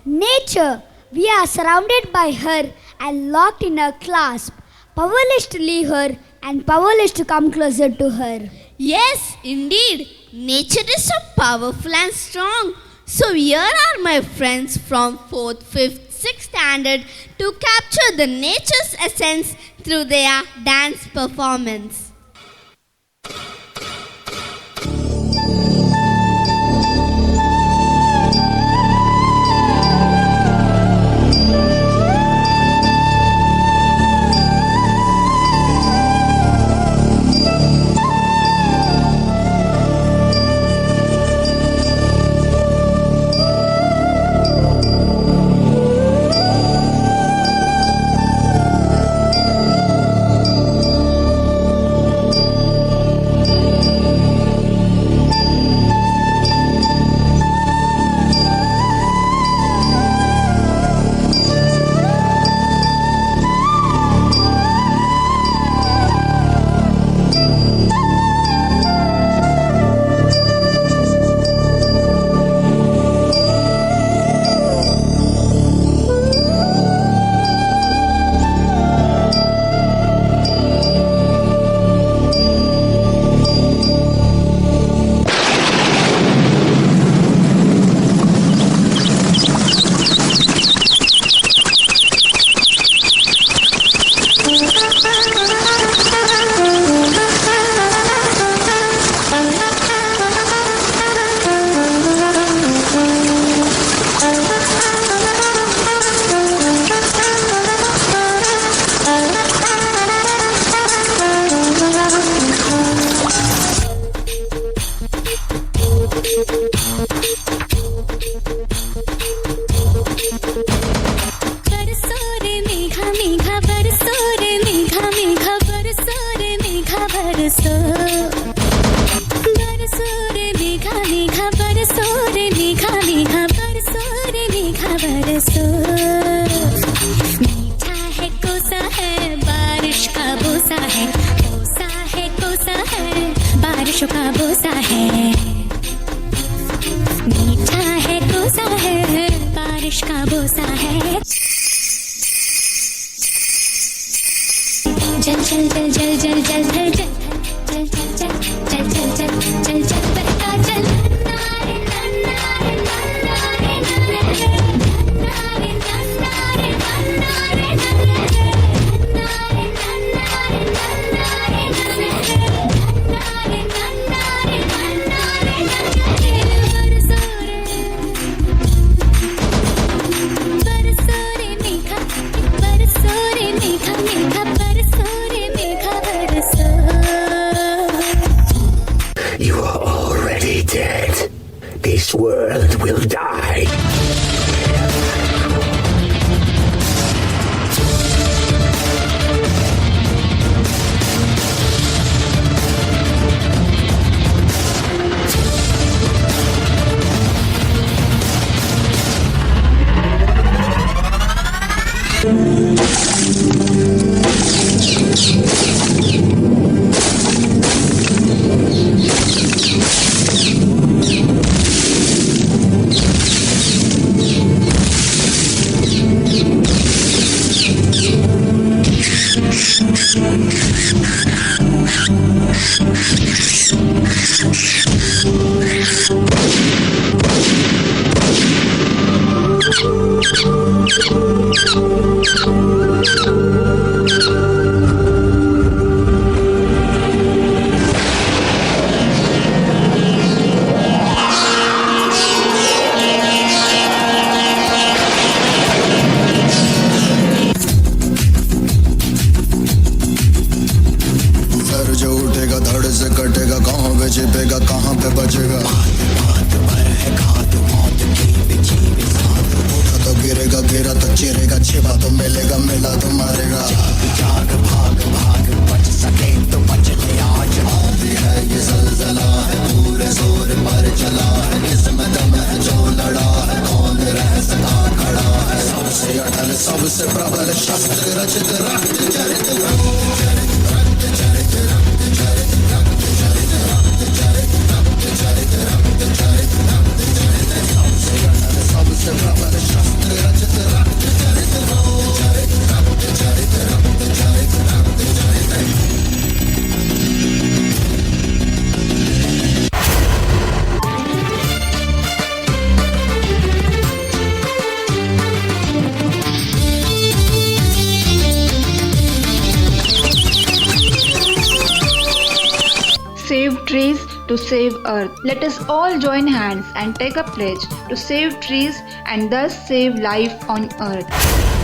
Nature, we are surrounded by her and locked in her clasp, powerless to leave her and powerless to come closer to her. Yes, indeed. Nature is so powerful and strong. So here are my friends from 4th, 5th, 6th standard to capture the nature's essence through their dance performance. मीठा है कोसा है बारिश का बोसा है कोसा है कोसा है बारिशों का बोसा है मीठा है कोसा है बारिश का बोसा है जल जल जल जल जल जल जल जल जल जल जल जल जल जल जल बहता जल You are already dead. This world will die. छिपेगा कहाँ पे बचेगा उठा तो गिरेगा गिरा तो चिरेगा छिपा तो मिलेगा मिला तो मारेगा जाग भाग भाग बच सके तो बच ले आज भी है ये ज़लज़ला है पूरे जोर पर चला है किस्मत में है जो लड़ा है कौन रह सका खड़ा है सबसे अटल सबसे प्रबल शस्त्र रचित रक्त चरित सबसे Save trees to save earth. Let us all join hands and take a pledge to save trees and thus save life on earth.